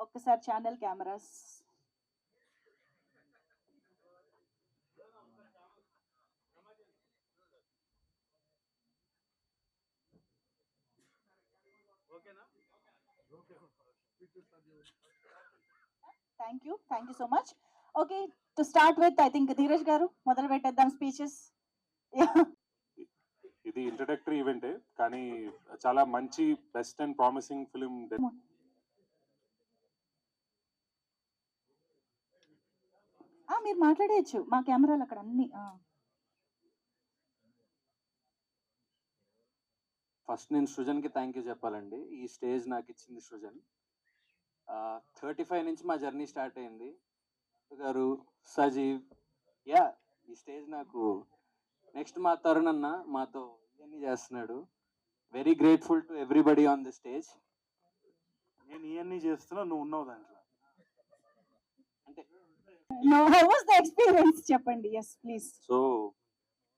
ఒక్కసారి channel cameras. Thank you so much. Okay, to start with I think Dheeraj గారు మొదలు పెట్టేద్దాం స్పీచెస్. ఇది ఇంట్రడక్టరీ ఈవెంటే, కానీ చాలా మంచి బెస్ట్ అండ్ ప్రామిసింగ్ ఫిలిం. మీరు మాట్లాడేయచ్చు, మా కెమెరాలు అక్కడ అన్ని. ఫస్ట్ నేను సృజన్కి థ్యాంక్ యూ చెప్పాలండి. ఈ స్టేజ్ నాకు ఇచ్చింది సృజన్. 35 నుంచి మా జర్నీ స్టార్ట్ అయింది. గారు, సజీవ్, ఈ స్టేజ్ నాకు. నెక్స్ట్ మా తరుణ్ అన్న మాతో ఇవన్నీ చేస్తున్నాడు. Very grateful to everybody on the stage. నేను ఇవన్నీ చేస్తున్నా, నువ్వు ఉన్నావు దాంట్లో. అంటే హౌ వాస్ ద ఎక్స్పీరియన్స్ చెప్పండి. yes please. So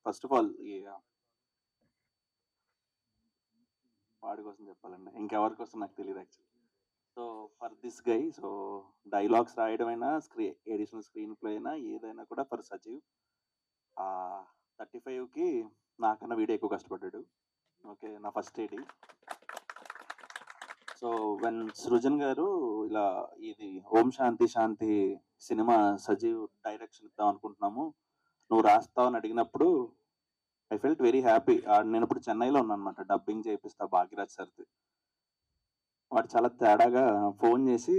first of all వాడి కోసం చెప్పాలండి, ఇంకెవరి కోసం నాకు తెలియదు actually. So for this guy, so dialogues రాయడం అయినా, ఎడిషనల్ స్క్రీన్ ప్లే అయినా ఏదైనా కూడా ఫర్ సజీవ్. 35కి నాకన్నా వీడియో ఎక్కువ కష్టపడ్డాడు. ఓకే, నా first AD. So when Srujan గారు ఇలా ఇది ఓం శాంతి శాంతి సినిమా సజీవ్ డైరెక్షన్ ఇద్దాం అనుకుంటున్నాము, నువ్వు రాస్తావు అని అడిగినప్పుడు ఐ ఫెల్ట్ వెరీ హ్యాపీ. నేను ఇప్పుడు చెన్నైలో ఉన్నాను అనమాట, డబ్బింగ్ చేపిస్తా భాగ్యరాజ్ సార్ది. వాడు చాలా తేడాగా ఫోన్ చేసి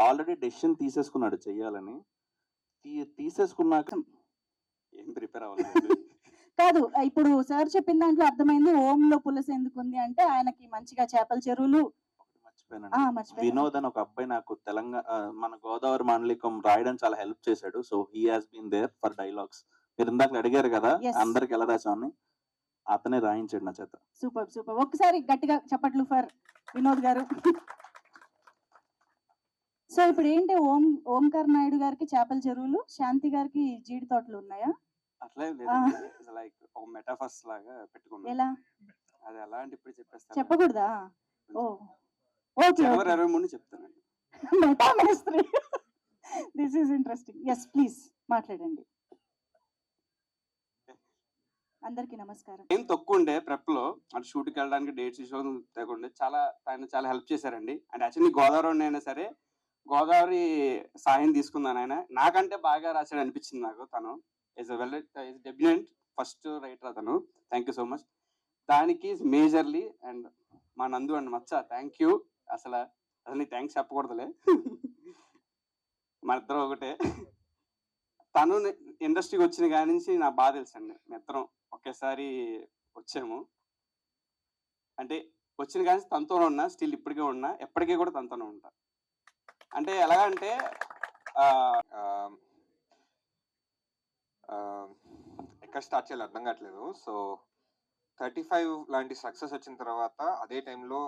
ఆల్రెడీ డెసిషన్ తీసేసుకున్నాడు చెయ్యాలని. తీసేసుకున్నాక ఏం ప్రిపేర్ అవ్వాలి కాదు, ఇప్పుడు సార్ చెప్పిన దాంట్లో అర్థమైంది. ఓం లో పులస ఎందుకు ఉంది అంటే ఆయనకి మంచిగా చేపల చెరువులు. మర్చిపోయాను, వినోద్ అని ఒక అబ్బాయి నాకు తెలంగాణ మన గోదావరి మాండలికం రాయడం చాలా హెల్ప్ చేశాడు. So he has been there for dialogues. మీరు ఇందాక అడిగారు కదా అందరికి ఎలా రాసామని, అతనే రాయించాడు నా చేత. Super super. ఒక్కసారి గట్టిగా చప్పట్లు ఫర్ వినోద్ గారు. సో ఇప్పుడు ఏంటి, ఓంకార్ నాయుడు గారికి చేపల చెరువులు, శాంతి గారికి జీడి తోటలు ఉన్నాయా? అట్లా లేదు, లైక్ ఒక మెటాఫర్స్ లాగా పెట్టుకున్నాను. ఎలా? అది ఎలా అంటే ఇప్పుడు చెప్పేస్తాను. చెప్పకూడదా? ఓ ఓకే, జనవరి 23 చెప్తానండి. మెటామినిస్ట్రీ. This is interesting. Yes please మాట్లాడండి. అందరికి నమస్కారం. ఏం తక్కువ ఉండే ప్రెప్ లో, అంటే షూట్కి వెళ్ళడానికి డేట్స్ ఇష్యూస్ తగ్గండి, ఆయన చాలా హెల్ప్ చేశారండి. అండ్ యాక్చువల్లీ గోదావరి అయినా సరే గోదావరి సాయం తీసుకున్నాను. ఆయన నాకంటే బాగా రాశాడు అనిపించింది నాకు. తను ఈజ్ డెబ్యూటెంట్ ఫస్ట్ రైటర్ అతను. Thank you so much. దానికి మేజర్లీ అండ్ మా నందు అండ్ మచ్చ థ్యాంక్ యూ. అసలు నీకు థ్యాంక్స్ చెప్పకూడదులే, మన ఇద్దరం ఒకటే. తను ఇండస్ట్రీకి వచ్చిన కాడి నుంచి నా బాధ తెలుసండి. మీ ఇద్దరం ఒకేసారి వచ్చాము. అంటే వచ్చిన కానీ తనతోనే ఉన్నా, స్టిల్ ఇప్పటికే ఉన్నా, ఎప్పటికీ కూడా తనతోనే ఉంటా. అంటే ఎలాగంటే ఎక్కడ స్టార్ట్ చేయాలి అర్థం కావట్లేదు. సో 35 లాంటి సక్సెస్ వచ్చిన తర్వాత అదే టైంలో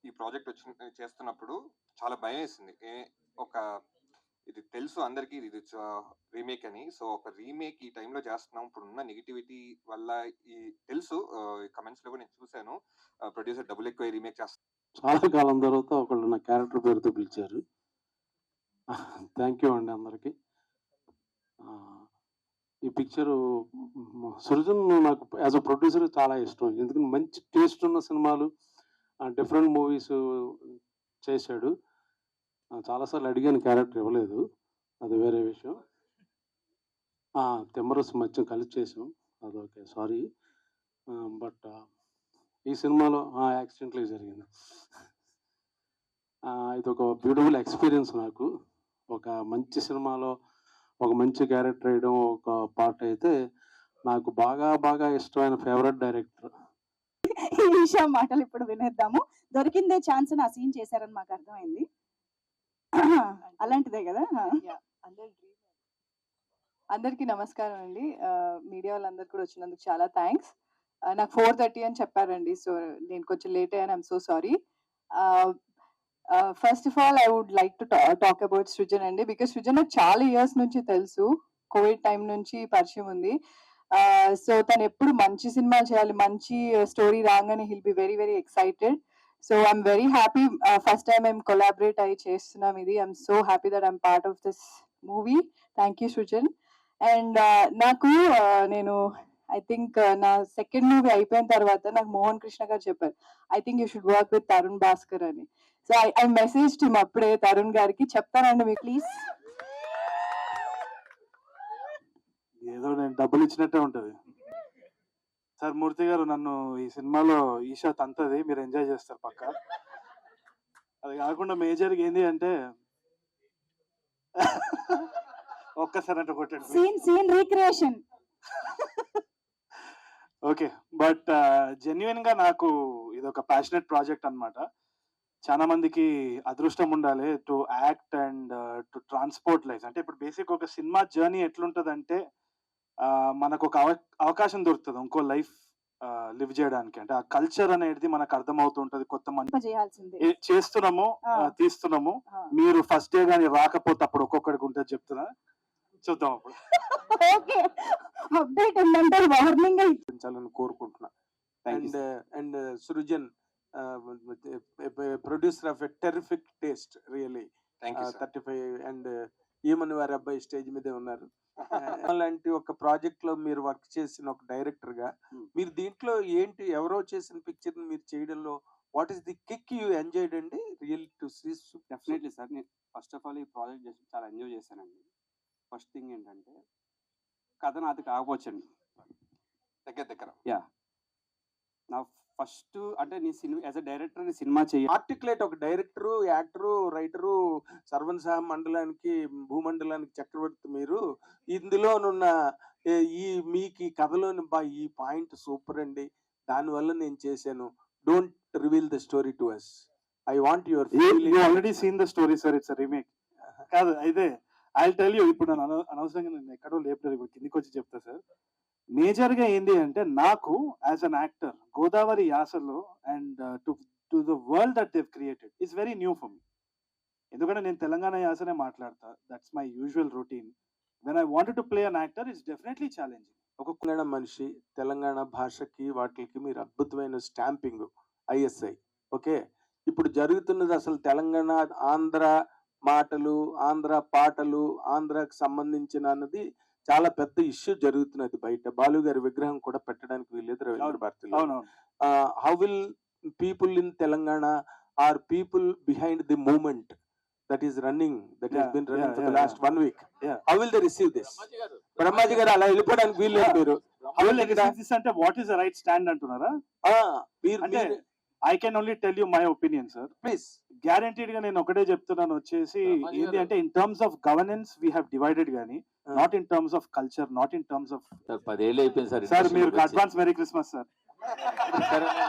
ఈ ప్రాజెక్ట్ చేస్తున్నప్పుడు చాలా భయం వేసింది. ఇది తెలుసు అందరికీ, ఇది రీమేక్ అని. సో ఒక రీమేక్ ఈ టైంలో చేస్తున్నాం, ఇప్పుడున్న నెగిటివిటీ వల్ల. ఈ తెలుసు, కమెంట్స్ లో కూడా నేను చూశాను, ప్రొడ్యూసర్ డబ్బులు ఎక్కువ రీమేక్ చేస్తాను. చాలా కాలం తర్వాత ఒకళ్ళు నా క్యారెక్టర్ పేరుతో పిలిచారు. థ్యాంక్ యూ అండి అందరికి. ఈ పిక్చరు సృజన్ నాకు యాజ్ అ ప్రొడ్యూసర్ చాలా ఇష్టం, ఎందుకంటే మంచి టేస్ట్ ఉన్న సినిమాలు, డిఫరెంట్ మూవీస్ చేశాడు. చాలాసార్లు అడిగాను, క్యారెక్టర్ ఇవ్వలేదు, అది వేరే విషయం. తిమ్మరస్ మధ్య కలిసి చేసాం, అదొకే, సారీ. బట్ ఈ సినిమాలో యాక్సిడెంట్లీ జరిగింది. ఇది ఒక బ్యూటిఫుల్ ఎక్స్పీరియన్స్ నాకు. ఒక మంచి సినిమాలో ఒక మంచి క్యారెక్టర్ వేయడం ఒక పార్ట్ అయితే నాకు బాగా బాగా ఇష్టమైన ఫేవరెట్ డైరెక్టర్. ఈ విషయం మాటలు ఇప్పుడు వినేద్దాము. దొరికిందే ఛాన్స్ ఆ సీన్ చేశారని మాకు అర్థమైంది. అలాంటిదే కదా. అందరికీ నమస్కారం అండి. మీడియా వాళ్ళందరూ కూడా వచ్చినందుకు చాలా థ్యాంక్స్. నాకు 4:30 అని చెప్పారండి, సో నేను కొంచెం లేట్ అయ్యాను, I'm so sorry. First of all I would like to talk about Srujan అండి, బికాస్ సృజన్ నాకు చాలా ఇయర్స్ నుంచి తెలుసు, కోవిడ్ టైం నుంచి పరిచయం ఉంది. సో తను ఎప్పుడు మంచి సినిమా చేయాలి, మంచి స్టోరీ రాగానే he'll be very very excited. So I'm very happy. First time మేము కొలాబరేట్ అయ్యి చేస్తున్నాం ఇది. I'm so happy that I'm part of this movie. Thank you Srujan. And నాకు నేను ఐ థింక్ నా సెకండ్ మూవీ అయిపోయిన తర్వాత నాకు మోహన్ కృష్ణ గారు చెప్పారు, I think you should work with Tarun Bhaskar అని. సో ఐ మెసేజ్ హిమ్ అప్పుడే తరుణ్ గారికి. చెప్తానండి మీకు ప్లీజ్. ఏదో నేను డబ్బులు ఇచ్చినట్టే ఉంటది సార్. మూర్తి గారు నన్ను ఈ సినిమాలో ఈషా తంతది, మీరు ఎంజాయ్ చేస్తారు పక్క. అది కాకుండా మేజర్గా ఏంది అంటే ఒక్కసారి అంటే కొట్టండి. Scene recreation. Okay, but genuine గా నాకు ఇది ఒక ప్యాషనెట్ ప్రాజెక్ట్ అన్నమాట. చాలా మందికి అదృష్టం ఉండాలి to act and to transport life. అంటే ఇప్పుడు బేసిక్ ఒక సినిమా జర్నీ ఎట్లుంటదంటే మనకు ఒక అవకాశం దొరుకుతుంది ఇంకో లైఫ్ లివ్ చేయడానికి. అంటే ఆ కల్చర్ అనేది మనకు అర్థమవుతుంటది. కొత్త మంది చేయాల్సిందే చేస్తున్నాము, తీస్తున్నాము. మీరు ఫస్ట్ డే కానీ రాకపోతే అప్పుడు ఒక్కొక్కడికి ఉంటుంది చెప్తున్నా, చూద్దాం అప్పుడు. ఓకే, అప్డేట్ ఉందంటే వార్నింగ్ పెంచాలని కోరుకుంటున్నా. And Srujan, producer of a terrific taste, really. Thank you sir. 35 and ఏమని వారి అబ్బాయి స్టేజ్ మీదే ఉన్నారు. అలాంటి ఒక ప్రాజెక్ట్ లో మీరు వర్క్ చేసిన ఒక డైరెక్టర్ గా మీరు దీంట్లో ఏంటి, ఎవరో చేసిన పిక్చర్ మీరు చేయడంలో what is the kick you enjoyed అండి real to see? Definitely sir, నేను ఫస్ట్ ఆఫ్ ఆల్ ఈ ప్రాజెక్ట్ చేసి చాలా ఎంజాయ్ చేశానండి. ఫస్ట్ థింగ్ ఏంటంటే కథ నాది కాకపోవచ్చండి. దగ్గర నా ఫస్ట్ అంటే నీ సినిమా యాజ్ అ డైరెక్టర్ నీ సినిమా చేయాలి. ఆర్టికులేట్ ఒక డైరెక్టరు, యాక్టరు, రైటరు, సర్వన్సహ మండలానికి భూమండలానికి చక్రవర్తి మీరు. ఇందులోనున్న మీకు ఈ కథలోని ఈ పాయింట్ సూపర్ అండి, దానివల్ల నేను చేశాను. Don't reveal the story to us. I want your already seen the story sir, it's remake కాదు. అయితే ఐ టెల్ యూ, ఇప్పుడు నన్ను అనవసరంగా నేను ఎక్కడో లేపుతారు, ఇప్పుడు కిందికి వచ్చి చెప్తా సార్. మేజర్ గా ఏంటి అంటే నాకు యాజ్ అన్ యాక్టర్ గోదావరి యాసలో and to the world that Dev created is very new for me. ఎందుకంటే నేను తెలంగాణ యాసనే మాట్లాడతా, that's my usual routine. When I wanted to play an actor it's definitely challenging. ఒక తెలంగాణ మనిషి, తెలంగాణ భాషకి వాటికి మీరు అద్భుతమైన స్టాంపింగ్ ఐఎస్ఐ. ఓకే, ఇప్పుడు జరుగుతున్నది అసలు తెలంగాణ ఆంధ్ర మాటలు, ఆంధ్ర పాటలు, ఆంధ్రాకి సంబంధించిన అన్నది చాలా పెద్ద ఇష్యూ జరుగుతున్నది బయట. బాలు గారి విగ్రహం కూడా పెట్టడానికి వీల్లేదు రవీంద్ర భారతిలో. How will people in Telangana or people behind the moment that is running, that has been running for the last 1 week? How will they receive this? Brahmaji గారు అలా వెళ్ళిపోవడానికి వీల్లేదు. మీరు అంటే what is the right stand అంటున్నారా? I can only tell you my opinion sir. Please. Guaranteed గా నేను ఒకటే చెప్తున్నాను వచ్చేసి ఏంటి అంటే in terms of governance we have divided గానీ not in terms of culture, not in terms of. 10 ఏళ్ళు అయిపోయింది సార్. సార్ మీరు అడ్వాన్స్ మెరీ క్రిస్మస్ సార్.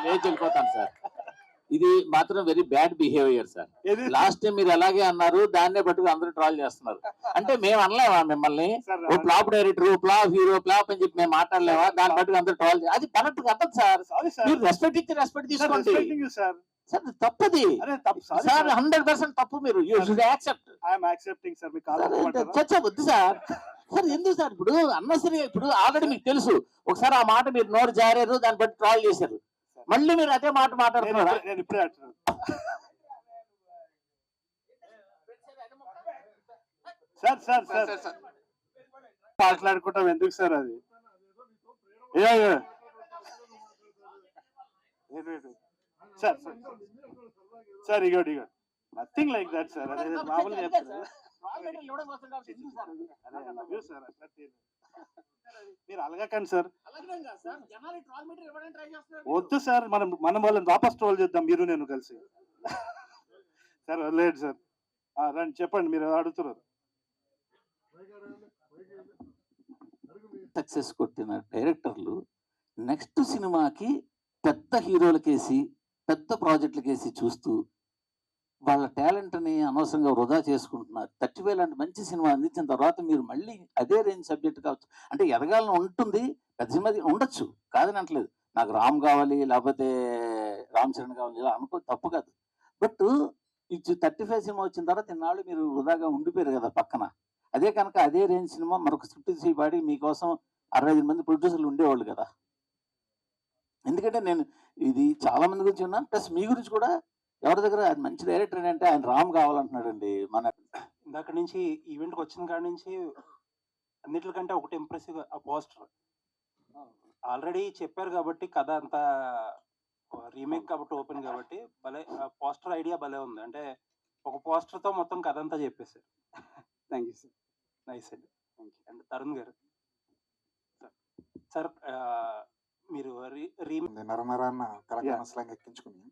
లేచి వెళ్ళిపోతాను సార్. ఇది మాత్రం very bad behaviour sir. Last time మీరు అలాగే అన్నారు, దాన్నే పట్టుకు అందరూ ట్రాల్ చేస్తున్నారు. అంటే మేము అనలేమా మిమ్మల్ని ఓ flop director, flop hero, flop అని చెప్పి మేము మాట్లాడలేమా? దాన్ని పట్టుకు అందరూ ట్రాల్ అది కరెక్ట్ కథ సార్. మీరు రెస్పెక్ట్ ఇచ్చి రెస్పెక్ట్ తీసుకోండి సార్. తప్పది సార్, 100% తప్పు. మీరు చచ్చా వద్దు సార్. సార్ ఎందుకు సార్ ఇప్పుడు అన్నసరిగా, ఇప్పుడు ఆల్రెడీ మీకు తెలుసు ఒకసారి ఆ మాట మీరు నోరు జారారు, దాన్ని బట్టి ట్రాల్ చేశారు, మళ్ళీ మీరు అదే మాట మాట్లాడుతున్నారు. నేను ఇప్పుడే సార్ సార్ సార్ మాట్లాడుకుంటాం ఎందుకు సార్? అది సార్ సార్ ఇగోడు నథింగ్ లైక్ దట్ సార్. అదే మామూలుగా చెప్తారు. మీరు అలగకండి సార్. వద్దు సార్, మనం వాళ్ళని వాపస్ ట్రోల్ చేద్దాం మీరు నేను కలిసి. సార్ వదిలేదు సార్. రండి చెప్పండి, మీరు అడుగుతున్నారు. సక్సెస్ కొట్టిన డైరెక్టర్లు నెక్స్ట్ సినిమాకి పెద్ద హీరోలకేసి, పెద్ద ప్రాజెక్టులకేసి చూస్తూ వాళ్ళ టాలెంట్ని అనవసరంగా వృధా చేసుకుంటున్నారు. 30,000 లాంటి మంచి సినిమా అందించిన తర్వాత మీరు మళ్ళీ అదే రేంజ్ సబ్జెక్ట్ కావచ్చు. అంటే ఎదగాలని ఉంటుంది, పెద్ద సినిమా ఉండొచ్చు, కాదని అంటలేదు. నాకు రామ్ కావాలి, లేకపోతే రామ్ చరణ్ కావాలి, ఇలా అనుకో, తప్పు కాదు. బట్ ఈ 35 సినిమా వచ్చిన తర్వాత ఇన్నాళ్ళు మీరు వృధాగా ఉండిపోయారు కదా పక్కన. అదే కనుక అదే రేంజ్ సినిమా మరొక స్క్రిప్ట్ పాడి మీకోసం 65 మంది ప్రొడ్యూసర్లు ఉండేవాళ్ళు కదా. ఎందుకంటే నేను ఇది చాలా మంది గురించి విన్నాను, ప్లస్ మీ గురించి కూడా ఎవరి దగ్గర అది మంచి డైరెక్టర్ అంటే ఆయన రామ్ కావాలంటున్నాడండి మన. ఇందాక నుంచి ఈవెంట్కి వచ్చిన కాడి నుంచి అన్నిటికంటే ఒకటి ఇంప్రెసివ్ ఆ పోస్టర్. ఆల్రెడీ చెప్పారు కాబట్టి కథ అంతా రీమేక్ కాబట్టి ఓపెన్ కాబట్టి భలే పోస్టర్ ఐడియా భలే ఉంది. అంటే ఒక పోస్టర్తో మొత్తం కథ అంతా చెప్పేశారు. థ్యాంక్ యూ సార్, నైస్ అండి, థ్యాంక్ యూ. అండ్ తరుణ్ గారు సార్, మీరు నరనరాన్న తెలంగాణ స్లాంగ్ ఎక్కించుకుని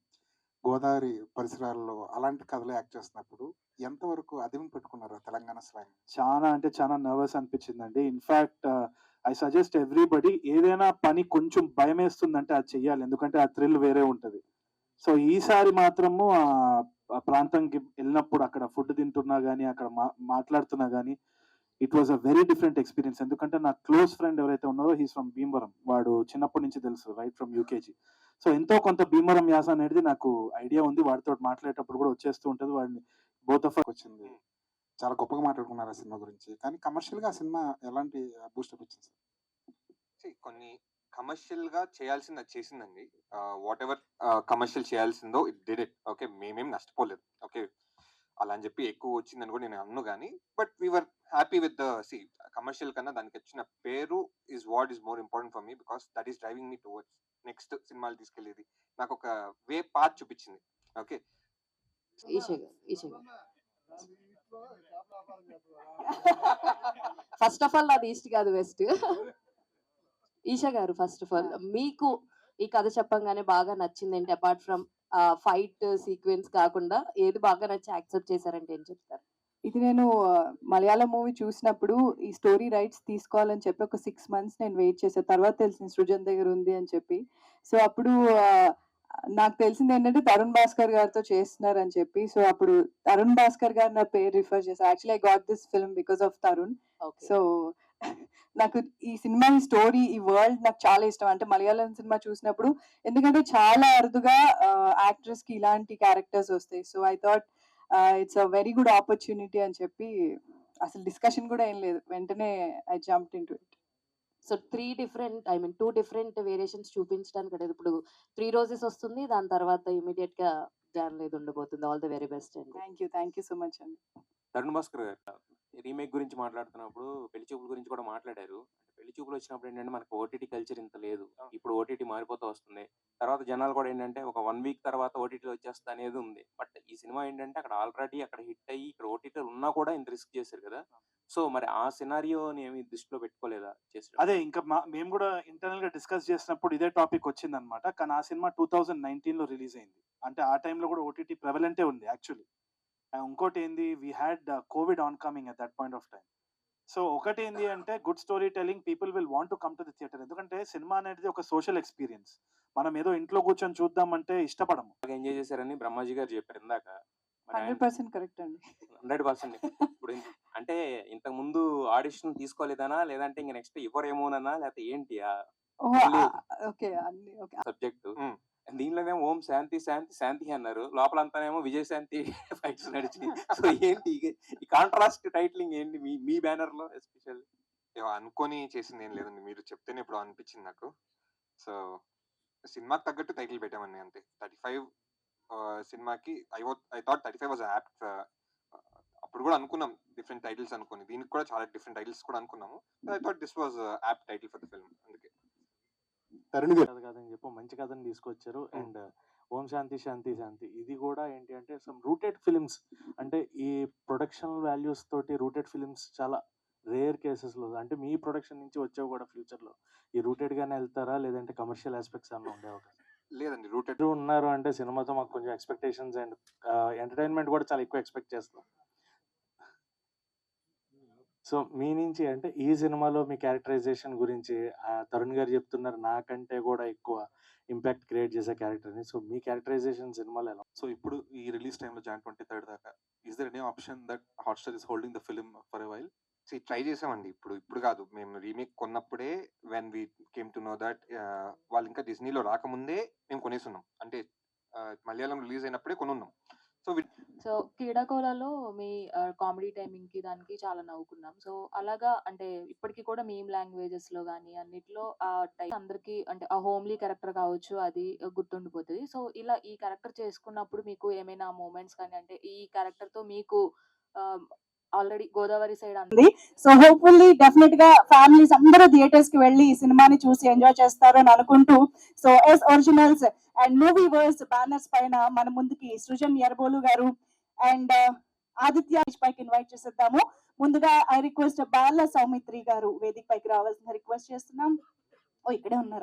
గోదావరి పరిసరాల్లో అలాంటి కథలు యాక్ట్ చేస్తున్నప్పుడు ఎంతవరకు అదిమి పెట్టుకున్నారు తెలంగాణ స్లాంగ్? చాలా అంటే చాలా నర్వస్ అనిపించిందండి. ఇన్ఫాక్ట్ ఐ సజెస్ట్ ఎవ్రీబడి, ఏదైనా పని కొంచెం భయం వేస్తుందంటే అది చెయ్యాలి, ఎందుకంటే ఆ థ్రిల్ వేరే ఉంటుంది. సో ఈసారి మాత్రము ఆ ప్రాంతంకి వెళ్ళినప్పుడు అక్కడ ఫుడ్ తింటున్నా కానీ అక్కడ మాట్లాడుతున్నా కానీ it was a very different experience. ఎందుకంటే నా క్లోజ్ ఫ్రెండ్ ఎవరైతే ఉన్నారో హీస్ ఫ్రమ్ భీమవరం, వాడు చిన్నప్పటి నుంచి తెలుసు, రైట్ ఫ్రమ్ యూకేజీ. సో ఎంతో కొంత భీమవరం యాస అనేది నాకు ఐడియా ఉంది, వాడితో మాట్లాడేటప్పుడు కూడా వచ్చేస్తూ ఉంటుంది. వాడిని బోత్ ఆఫ్ వచ్చింది, చాలా గొప్పగా మాట్లాడుకున్నారు ఆ సినిమా గురించి. కానీ కమర్షియల్ గా ఆ సినిమా ఎలాంటి బూస్టప్ ఇచ్చింది సార్? కొన్ని కమర్షియల్ గా చేయాల్సింది అది చేసిందండి. వాట్ ఎవర్ కమర్షియల్ చేయాల్సిందో ఇట్ డిడ్ ఇట్. ఓకే, మేమేం నష్టపోలేదు. ఓకే, అలా అని చెప్పి ఎక్కువ వచ్చిందని కూడా నేను అన్ను కానీ, but we're happy with the commercial కన్నా దానికి వచ్చిన పేరు is what is more important for me, because that is driving me towards next సినిమాలు తీసుకెళ్లేది. నాకు ఒక వే పాత్ చూపించింది. ఓకే, ఫస్ట్ ఆఫ్ ఆల్ నాది ఈస్ట్ కాదు వెస్ట్. ఈషా గారు, ఫస్ట్ ఆఫ్ ఆల్ మీకు ఈ కథ చెప్పంగానే బాగా నచ్చింది ఏంటి? అపార్ట్ ఫ్రమ్ ఫైట్ సీక్వెన్స్ కాకుండా ఏది బాగా నచ్చి యాక్సెప్ట్ చేశారంటే ఏం చెప్తారు? ఇది నేను మలయాళం మూవీ చూసినప్పుడు ఈ స్టోరీ రైట్స్ తీసుకోవాలని చెప్పి ఒక 6 months నేను వెయిట్ చేశాను. తర్వాత తెలిసింది సృజన్ దగ్గర ఉంది అని చెప్పి. సో అప్పుడు నాకు తెలిసింది ఏంటంటే తరుణ్ భాస్కర్ గారితో చేస్తున్నారు అని చెప్పి. సో అప్పుడు తరుణ్ భాస్కర్ గారు నా పేరు రిఫర్ చేశారు. Actually I got this film because of Tarun. So నాకు ఈ సినిమా, ఈ స్టోరీ, ఈ వరల్డ్ నాకు చాలా ఇష్టం. అంటే మలయాళం సినిమా చూసినప్పుడు, ఎందుకంటే చాలా అరుదుగా యాక్ట్రెస్ కి ఇలాంటి క్యారెక్టర్స్ వస్తాయి. So I thought it's a very good opportunity అని చెప్పి అసలు డిస్కషన్ కూడా ఏం లేదు, వెంటనే I jumped into it. So 2 different variations చూపించడానికి అంటే ఇప్పుడు 3 రోజెస్ వస్తుంది, దాని తర్వాత ఇమీడియట్ గా జాన్ లేదు ఉండబోతుంది. ఆల్ ద వెరీ బెస్ట్ అండి. థ్యాంక్ యూ సో మచ్ అండి. తరుణ్ భాస్కర్ గారు రీమేక్ గురించి మాట్లాడుతున్నప్పుడు పెళ్లి చూపుల గురించి కూడా మాట్లాడారు. అంటే పెళ్లి చూపులు వచ్చినప్పుడు ఏంటంటే మనకు ఓటీటీ కల్చర్ ఇంత లేదు, ఇప్పుడు ఓటీటీ మారిపోతూ వస్తుంది. తర్వాత జనాలు కూడా ఏంటంటే ఒక 1 week తర్వాత ఓటీటీలో వచ్చేస్తా అనేది ఉంది. బట్ ఈ సినిమా ఏంటంటే అక్కడ ఆల్రెడీ అక్కడ హిట్ అయ్యి ఇక్కడ ఓటీటీ ఉన్నా కూడా ఇంత రిస్క్ చేశారు కదా. సో మరి ఆ సినారియోని ఏమి దృష్టిలో పెట్టుకోలేదా చేసారు? అదే ఇంకా మేము కూడా ఇంటర్నల్ గా డిస్కస్ చేసినప్పుడు ఇదే టాపిక్ వచ్చింది అనమాట. కానీ ఆ సినిమా 2019 లో రిలీజ్ అయింది. అంటే ఆ టైంలో కూడా ఓటీటీ ప్రెవలెంటే ఉంది యాక్చువల్లీ. ఇంకోటి ఏంది, we had Covid on coming at that point of time. So ఒకటి ఏంది అంటే good story telling, people will want to come to the theatre. ఎందుకంటే సినిమా అనేది ఒక సోషల్ ఎక్స్పీరియన్స్. మనం ఏదో ఇంట్లో కూర్చొని చూద్దామంటే ఇష్టపడము. ఎంజాయ్ చేశారని బ్రహ్మాజీ గారు చెప్పారు ఇందాక. 100% కరెక్ట్ అండి. 100%. ఇప్పుడు అంటే ఇంతకు ముందు ఆడిషన్ తీసుకోలేదనా, లేదంటే ఇంక నెక్స్ట్ ఇవ్వరేమోనన్నా, లేకపోతే ఏంటి ఓకే అన్ని ఓకే సబ్జెక్టు? దీనిలోనేమో ఓం శాంతి శాంతి శాంతి అన్నారు, లోపలంతానేమో విజయశాంతి ఫైట్స్ నడిచి. సో ఏంటి ఈ కాంట్రాస్ట్ టైటిలింగ్ ఏంటి మీ బ్యానర్ లో ఎస్పెషల్? అనుకొని చేసింది ఏం లేదండి, మీరు చెప్తేనే ఇప్పుడు అనిపించింది నాకు. సో సినిమాకి తగ్గట్టు టైటిల్ పెట్టామండి అంతే. 35 సినిమాకి ఐ థాట్ 35 వాజ్ యాప్ట్. అప్పుడు కూడా అనుకున్నాం డిఫరెంట్ టైటిల్స్ అనుకుని, దీనికి కూడా చాలా డిఫరెంట్ టైటిల్స్ కూడా అనుకున్నాము. I thought this was apt title for the film. అందుకే తరుణ్ గారు కాదని చెప్పి మంచి కథని తీసుకొచ్చారు. అండ్ ఓం శాంతి శాంతి శాంతి ఇది కూడా ఏంటి అంటే సమ్ రూటెడ్ ఫిలిమ్స్, అంటే ఈ ప్రొడక్షన్ వాల్యూస్ తోటి రూటెడ్ ఫిలిమ్స్ చాలా రేర్ కేసెస్లో. అంటే మీ ప్రొడక్షన్ నుంచి వచ్చేవి కూడా ఫ్యూచర్లో ఈ రూటెడ్ గానే వెళ్తారా, లేదంటే కమర్షియల్ ఆస్పెక్ట్స్ అన్న ఉండే అవకాశం? లేదండి, రూటెడ్ ఉన్నారు అంటే సినిమాతో మాకు కొంచెం ఎక్స్పెక్టేషన్స్ అండ్ ఎంటర్టైన్మెంట్ కూడా చాలా ఎక్కువ ఎక్స్పెక్ట్ చేస్తాం. సో మీ నుంచి అంటే ఈ సినిమాలో మీ క్యారెక్టరైజేషన్ గురించి తరుణ్ గారు చెప్తున్నారు, నాకంటే కూడా ఎక్కువ ఇంపాక్ట్ క్రియేట్ చేసే క్యారెక్టర్ అని. సో మీ క్యారెక్టరైజేషన్ సినిమాలో ఎలా? సో ఇప్పుడు ఈ రిలీజ్ టైంలో Jan 23 దాకా is there any option that Hotstar is holding the film for a while? Try చేసామండి. ఇప్పుడు కాదు, మేము రీమేక్ కొన్నప్పుడే when we came to know that వాళ్ళు ఇంకా డిస్నీలో రాకముందే మేము కొనేసున్నాం. అంటే మలయాళం రిలీజ్ అయినప్పుడే కొనున్నాం. సో సో క్రీడాకోలలో మీ కామెడీ టైమింగ్ కి దానికి చాలా నవ్వుకున్నాం. సో అలాగా అంటే ఇప్పటికి కూడా మీమ్ లాంగ్వేజెస్ లో కానీ అన్నిట్లో ఆ టైప్ అందరికి అంటే ఆ హోమ్లీ క్యారెక్టర్ కావచ్చు అది గుర్తుండిపోతుంది. సో ఇలా ఈ క్యారెక్టర్ చేసుకున్నప్పుడు మీకు ఏమైనా మూమెంట్స్ కానీ అంటే ఈ క్యారెక్టర్ తో మీకు ఆల్రెడీ గోదావరి సైడ్ ఉంది. సో హోప్ఫుల్లీ డెఫినెట్ గా ఫ్యామిలీస్ అందరూ థియేటర్స్ కి వెళ్ళి ఈ సినిమాని చూసి ఎంజాయ్ చేస్తారు అని అనుకుంటూ, so S originals and movie verse banners పైన మన ముందుకి సృజన్ ఎర్బోలు గారు అండ్ ఆదిత్య పైకి ఇన్వైట్ చేసేద్దాము. ముందుగా ఐ రిక్వెస్ట్ బాల సౌమిత్రి గారు వేదిక పైకి రావాల్సిన రిక్వెస్ట్ చేస్తున్నాం. ఓ ఇక్కడే ఉన్నారు.